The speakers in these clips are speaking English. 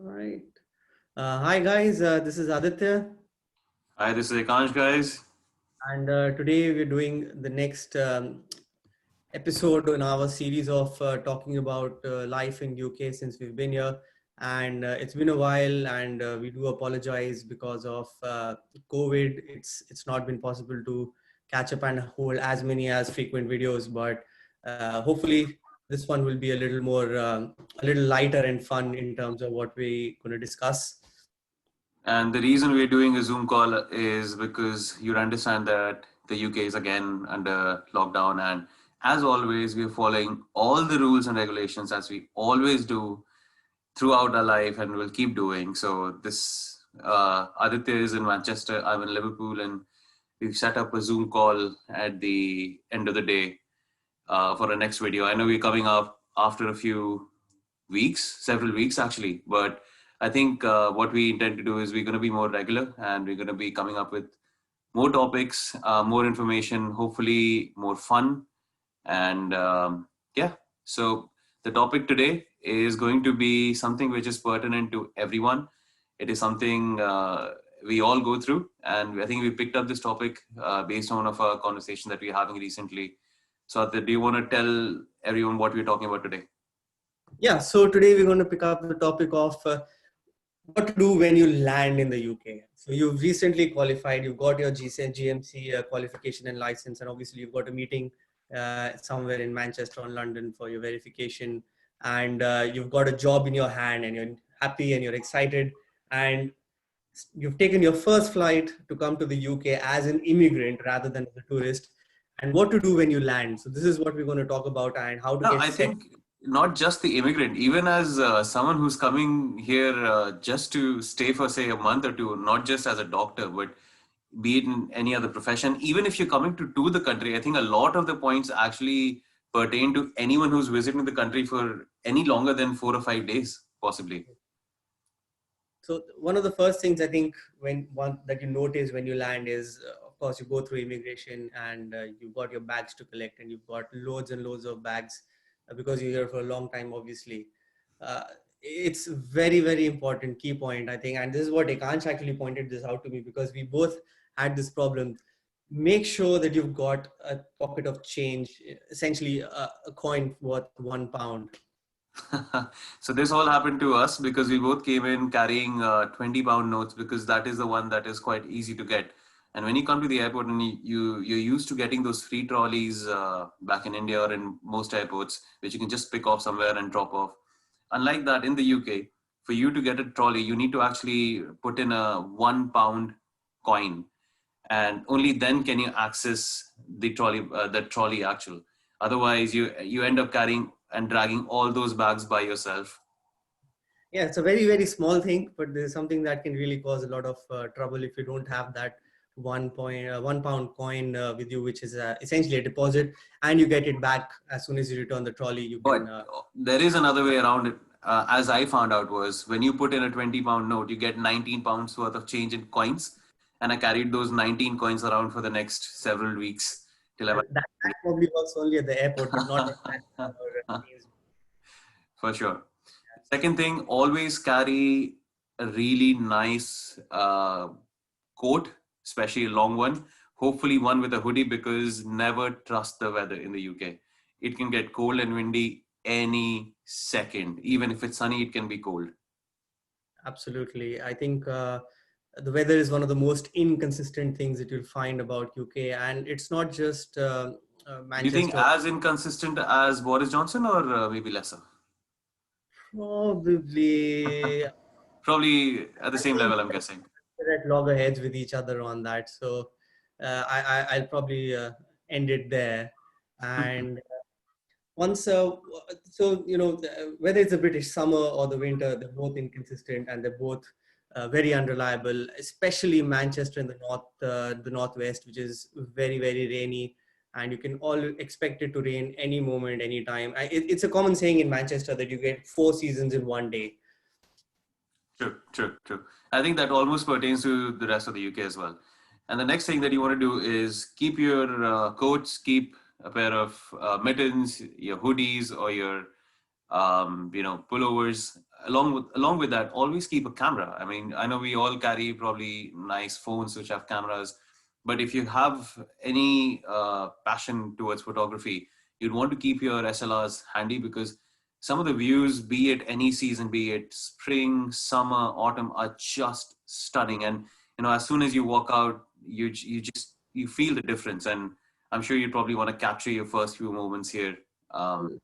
All right. Hi guys, this is Aditya, Hi, this is ekansh, guys. and today we're doing the next episode in our series of talking about life in UK since we've been here, and it's been a while, and we do apologize because of COVID. It's not been possible to catch up and hold as many as frequent videos, but hopefully this one will be a little more, a little lighter and fun in terms of what we're going to discuss. And the reason we're doing a Zoom call is because you understand that the UK is again under lockdown. And as always, we're following all the rules and regulations as we always do throughout our life and will keep doing. So, this Aditya is in Manchester, I'm in Liverpool, and we've set up a Zoom call at the end of the day for our next video. I know we're coming up after a few weeks, several weeks actually. But I think what we intend to do is we're going to be more regular and we're going to be coming up with more topics, more information, hopefully more fun. And yeah, so the topic today is going to be something which is pertinent to everyone. It is something we all go through. And I think we picked up this topic based on one of our conversations that we're having recently. So, do you want to tell everyone what we're talking about today? Yeah, so today we're going to pick up the topic of what to do when you land in the UK. So you've recently qualified, you've got your GMC qualification and license, and obviously you've got a meeting somewhere in Manchester or London for your verification, and you've got a job in your hand, and you're happy and you're excited, and you've taken your first flight to come to the UK as an immigrant rather than as a tourist, and what to do when you land. So this is what we're going to talk about and how to Yeah, get I set. think not just the immigrant, even as someone who's coming here just to stay for, say, a month or two, not just as a doctor, but be it in any other profession, even if you're coming to tour the country, I think a lot of the points actually pertain to anyone who's visiting the country for any longer than 4 or 5 days, possibly. So one of the first things I think when one that you notice when you land is, of course, you go through immigration and you've got your bags to collect, and you've got loads and loads of bags because you're here for a long time, obviously. Uh, it's very important key point, I think, and this is what Ekansh actually pointed this out to me because we both had this problem. Make sure that you've got a pocket of change, essentially a coin worth £1. So this all happened to us because we both came in carrying 20-pound notes because that is the one that is quite easy to get. And when you come to the airport and you're used to getting those free trolleys back in India or in most airports, which you can just pick off somewhere and drop off. Unlike that in the UK, for you to get a trolley, you need to actually put in a £1 coin, and only then can you access the trolley actual. Otherwise, you end up carrying and dragging all those bags by yourself. Yeah, it's a very small thing, but there's something that can really cause a lot of trouble if you don't have that £1 coin with you, which is essentially a deposit, and you get it back as soon as you return the trolley. You But can there is another way around it. As I found out, was when you put in a 20-pound note, you get 19 pounds worth of change in coins. And I carried those 19 coins around for the next several weeks till I and that probably works only at the airport, but not at or Sainsbury's. for sure. Second thing, always carry a really nice coat, especially a long one. Hopefully, one with a hoodie because never trust the weather in the UK. It can get cold and windy any second. Even if it's sunny, it can be cold. Absolutely, I think the weather is one of the most inconsistent things that you'll find about UK, and it's not just Do you think Manchester. as inconsistent as Boris Johnson or maybe lesser? Probably, Probably at the I same think level, I'm guessing. we're at loggerheads with each other on that. So I'll probably end it there. And once, so whether it's the British summer or the winter, they're both inconsistent and they're both very unreliable. Especially Manchester in the northwest, which is very rainy, and you can all expect it to rain any moment, anytime. It's a common saying in Manchester that you get 4 seasons in one day. True. I think that almost pertains to the rest of the UK as well. And the next thing that you want to do is keep your coats, keep a pair of mittens, your hoodies, or your pullovers. Along with that, always keep a camera. I mean, I know we all carry probably nice phones which have cameras, but if you have any passion towards photography, you'd want to keep your SLRs handy, because some of the views, be it any season, be it spring, summer, autumn, are just stunning. And as soon as you walk out, you feel the difference. And I'm sure you probably want to capture your first few moments here. Um,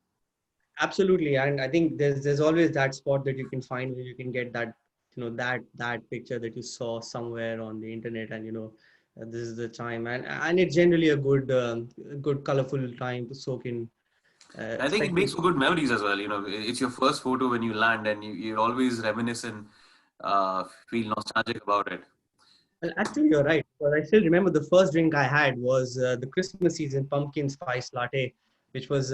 Absolutely, and I think there's always that spot that you can find where you can get that that picture that you saw somewhere on the internet, and this is the time, and it's generally a good colorful time to soak in, I think it especially. makes for good memories as well. It's your first photo when you land, and you always reminisce and feel nostalgic about it. Well, actually, you're right. But I still remember the first drink I had was the Christmas season pumpkin spice latte, which was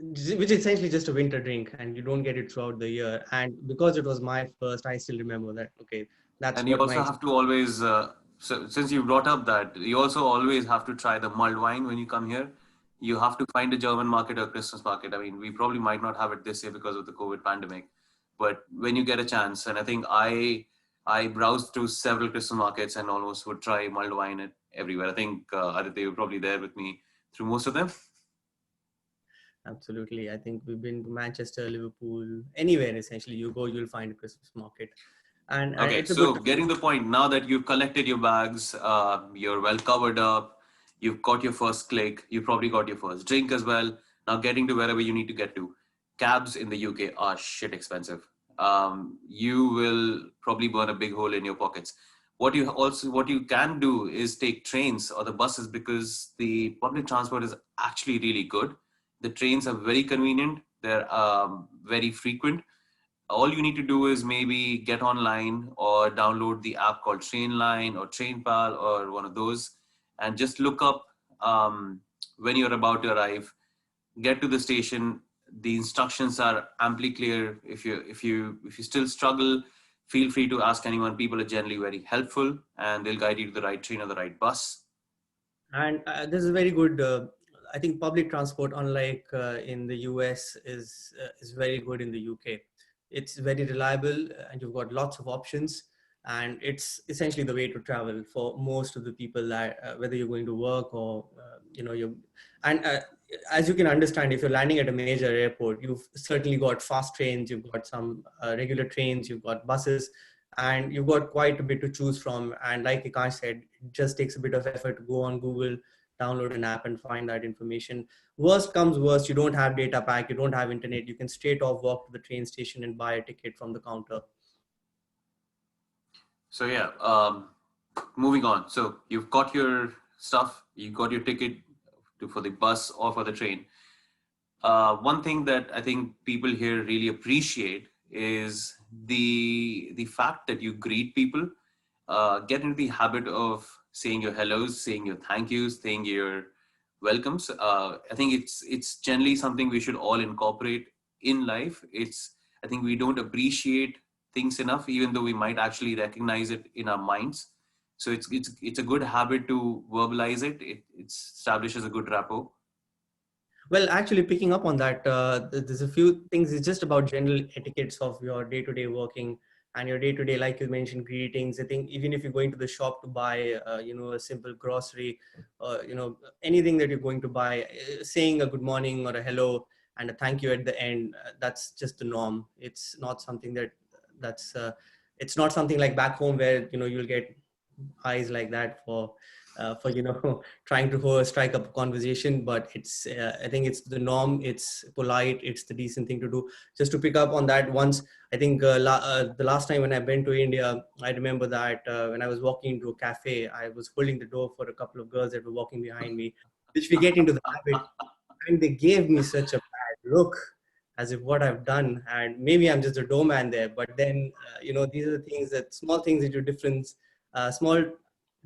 which is essentially just a winter drink, and you don't get it throughout the year. And because it was my first, I still remember that. Okay, that's And you what also my have to always, so since you brought up that, you also always have to try the mulled wine when you come here. You have to find a German market or Christmas market. I mean, we probably might not have it this year because of the COVID pandemic, but when you get a chance, and I think I browsed through several Christmas markets and almost would try mulled wine everywhere. I think Aditya, you're probably there with me through most of them. absolutely. I think we've been to Manchester, Liverpool, anywhere essentially you go, you'll find a Christmas market, and Okay, it's a good so getting the point, now that you've collected your bags, you're well covered up, you've got your first click, you probably got your first drink as well. Now getting to wherever you need to get to. Cabs in the UK are shit expensive. You will probably burn a big hole in your pockets. What you can do is take trains or the buses, because the public transport is actually really good. The trains are very convenient. They're very frequent. All you need to do is maybe get online or download the app called Trainline or TrainPal or one of those, and just look up when you're about to arrive. Get to the station. The instructions are amply clear. If you still struggle, feel free to ask anyone. People are generally very helpful, and they'll guide you to the right train or the right bus. And this is very good. I think public transport, unlike in the US, is very good in the UK. It's very reliable, and you've got lots of options. And it's essentially the way to travel for most of the people, that whether you're going to work or you're. And as you can understand, if you're landing at a major airport, you've certainly got fast trains, you've got some regular trains, you've got buses, and you've got quite a bit to choose from. And like Ekansh said, it just takes a bit of effort to go on Google, download an app, and find that information. Worst comes worst, you don't have data pack, you don't have internet, you can straight off walk to the train station and buy a ticket from the counter. So yeah, moving on. So you've got your stuff, you got your ticket for the bus or for the train. One thing that I think people here really appreciate is the fact that you greet people. Get into the habit of saying your hellos, saying your thank yous, saying your welcomes. I think it's generally something we should all incorporate in life. I think we don't appreciate things enough, even though we might actually recognize it in our minds. So it's a good habit to verbalize it. It establishes a good rapport. Well, actually, picking up on that, there's a few things. It's just about general etiquettes of your day-to-day working and your day-to-day, like you mentioned, greetings. I think even if you're going to the shop to buy, a simple grocery, anything that you're going to buy, saying a good morning or a hello and a thank you at the end, that's just the norm. It's not something that's it's not something like back home where you'll get eyes like that for trying to strike up a conversation. But it's I think it's the norm, it's polite, it's the decent thing to do. Just to pick up on that, once I think the last time when I've been to India, I remember that when I was walking into a cafe, I was holding the door for a couple of girls that were walking behind me, which we get into the habit, and they gave me such a bad look, as if what I've done, and maybe I'm just a doorman there. But then, these are the things, that small things that you difference, small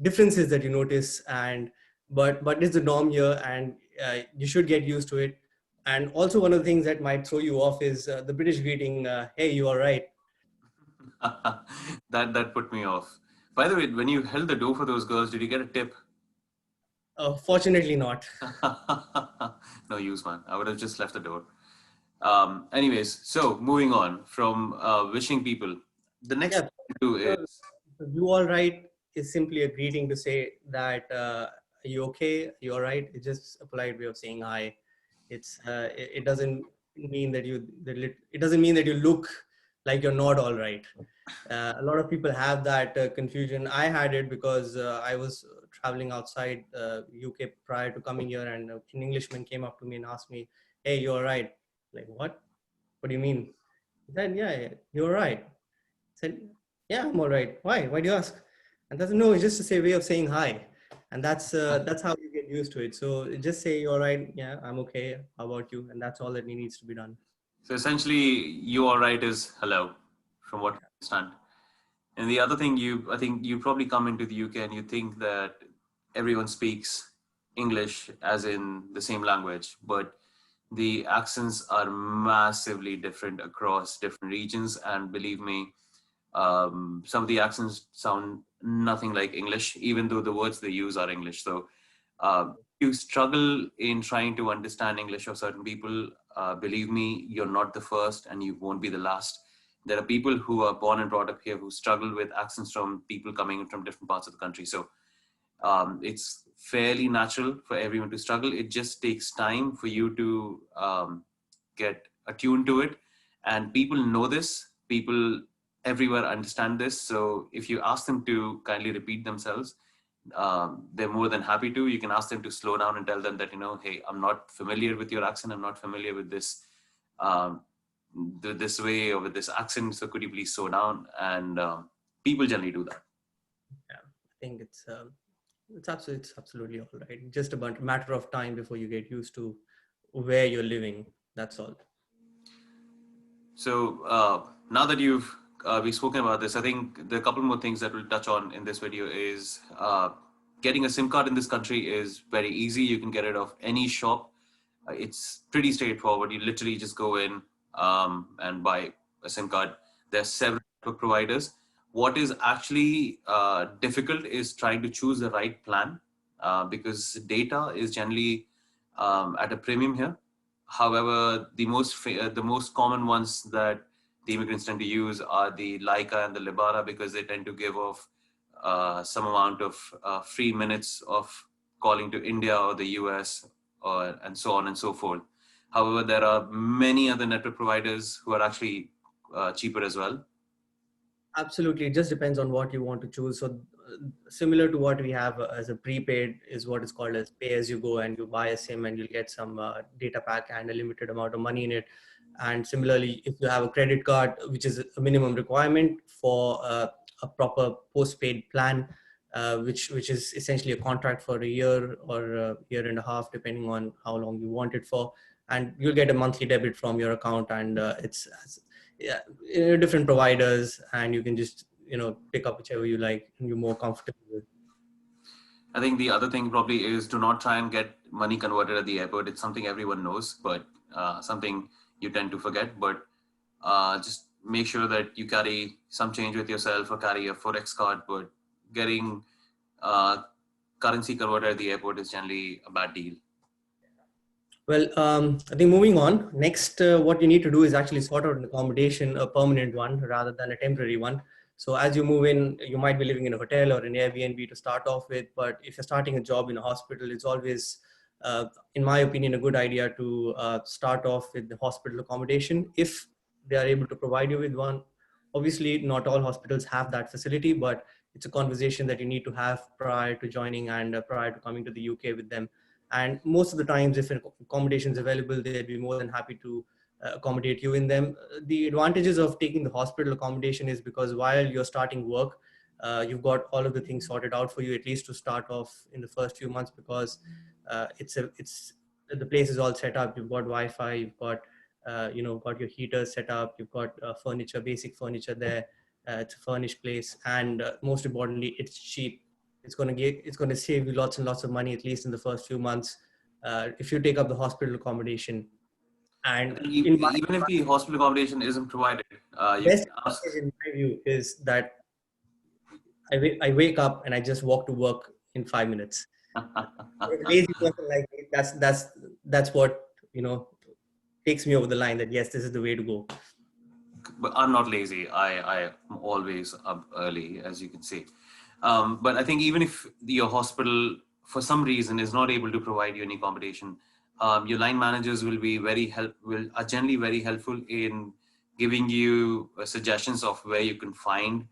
differences that you notice, and but it's the norm here, and you should get used to it. And also, one of the things that might throw you off is the British greeting, "Hey, you all right?" That put me off. By the way, when you held the door for those girls, did you get a tip? Fortunately, not. No use, man. I would have just left the door. Anyways, so moving on from wishing people, the next Yeah. thing to do So, is you all right is simply a greeting to say that are you okay? You all right? It's just a polite way of saying hi. It doesn't mean that it doesn't mean that you look like you're not all right. A lot of people have that confusion. I had it because I was traveling outside UK prior to coming here, and an Englishman came up to me and asked me, "Hey, you all right?" Like, what? What do you mean? He said, "Yeah, you're right." Said, "Yeah, I'm all right." Why? Why do you ask? And that's no, it's just a say way of saying hi, and that's how you get used to it. So just say, "You're all right." "Yeah, I'm okay. How about you?" And that's all that needs to be done. so essentially you all right is hello, from what I understand. And the other thing I think you probably come into the UK and you think that everyone speaks English as in the same language, but the accents are massively different across different regions. And believe me, some of the accents sound nothing like English, even though the words they use are English. So you struggle in trying to understand English of certain people. Believe me, you're not the first and you won't be the last. There are people who are born and brought up here who struggle with accents from people coming from different parts of the country. So it's fairly natural for everyone to struggle. It just takes time for you to get attuned to it. And people know this, people everywhere understand this. So if you ask them to kindly repeat themselves, they're more than happy to. You can ask them to slow down and tell them that, hey, I'm not familiar with your accent. I'm not familiar with this. Um, this way or with this accent, so could you please slow down? And people generally do that. Yeah, I think it's absolutely all right. Just a matter of time before you get used to where you're living. That's all. So now that we've spoken about this, I think there are a couple more things that we'll touch on in this video. Is getting a SIM card in this country is very easy. You can get it off any shop. It's pretty straightforward. You literally just go in and buy a SIM card. There's several network providers. What is actually difficult is trying to choose the right plan because data is generally at a premium here. However, the most common ones that the immigrants tend to use are the Leica and the Libara because they tend to give off some amount of free minutes of calling to India or the US and so on and so forth. However, there are many other network providers who are actually cheaper as well. Absolutely, it just depends on what you want to choose. So, similar to what we have as a prepaid is what is called as pay as you go, and you buy a SIM and you'll get some data pack and a limited amount of money in it. And similarly, if you have a credit card, which is a minimum requirement for a proper postpaid plan, which is essentially a contract for a year or a year and a half, depending on how long you want it for, and you'll get a monthly debit from your account, and it's yeah, different providers, and you can just pick up whichever you like and you're more comfortable with. I think the other thing probably is to not try and get money converted at the airport. It's something everyone knows, but something you tend to forget. But just make sure that you carry some change with yourself or carry a Forex card. But getting uh, currency converted at the airport is generally a bad deal. Well, I think moving on, next, what you need to do is actually sort out an accommodation, a permanent one rather than a temporary one. So as you move in, you might be living in a hotel or an Airbnb to start off with, but if you're starting a job in a hospital, it's always, in my opinion, a good idea to start off with the hospital accommodation if they are able to provide you with one. Obviously, not all hospitals have that facility, but it's a conversation that you need to have prior to joining and prior to coming to the UK with them. And most of the times, if an accommodation is available, they'd be more than happy to accommodate you in them. The advantages of taking the hospital accommodation is because while you're starting work, you've got all of the things sorted out for you, at least to start off in the first few months, because it's the place is all set up. You've got Wi-Fi, you've got got your heaters set up, you've got furniture, basic furniture there. It's a furnished place, and most importantly, it's cheap. It's going to save you lots and lots of money, at least in the first few months, if you take up the hospital accommodation. I And think in my even if the hospital accommodation isn't provided, you best can ask. advantage in my view is that I wake up and I just walk to work in 5 minutes. For a lazy person like me, that's what takes me over the line that yes, this is the way to go. But I'm not lazy. I am always up early, as you can see. But I think even if your hospital, for some reason, is not able to provide you any accommodation, your line managers will be are generally very helpful in giving you suggestions of where you can find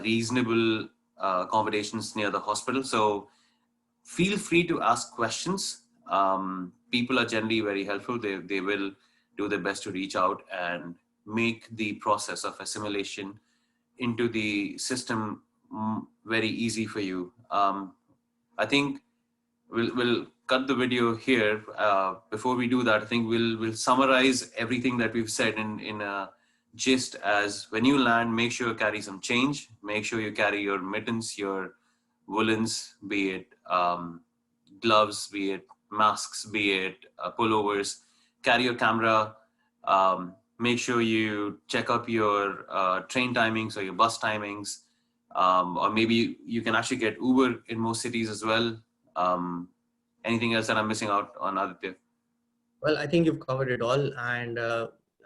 reasonable accommodations near the hospital. So feel free to ask questions. People are generally very helpful. They will do their best to reach out and make the process of assimilation into the system very easy for you. I think we'll cut the video here. Before we do that, I think we'll summarize everything that we've said in a gist. As when you land, make sure you carry some change. Make sure you carry your mittens, your woolens, be it gloves, be it masks, be it pullovers. Carry your camera. Make sure you check up your train timings or your bus timings, or maybe you can actually get Uber in most cities as well. Um, Anything else that I'm missing out on, Aditya? Well, I think you've covered it all, and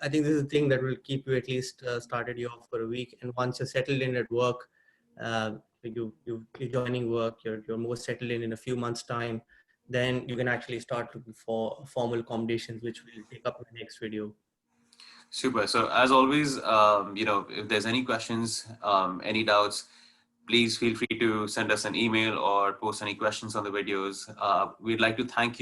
I think this is a thing that will keep you at least started you off for a week. And once you're settled in at work, you're joining work, you're more settled in a few months' time, then you can actually start looking for formal accommodations, which we'll take up in the next video. Super. So as always, if there's any questions, any doubts, please feel free to send us an email or post any questions on the videos. We'd like to thank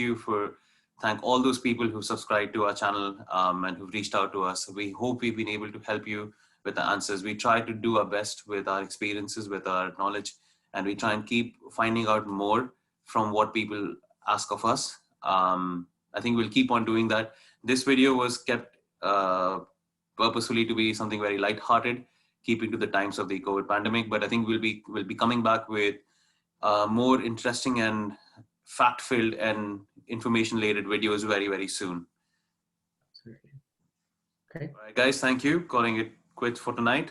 all those people who subscribed to our channel and who've reached out to us. We hope we've been able to help you with the answers. We try to do our best with our experiences, with our knowledge, and we try and keep finding out more from what people ask of us. I think we'll keep on doing that. This video was kept purposefully to be something very light-hearted, keeping to the times of the COVID pandemic. But I think we'll be coming back with more interesting and fact-filled and information-laden videos very, very soon. Absolutely. Okay. All right, guys, thank you. Calling it quits for tonight.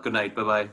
Good night. Bye-bye.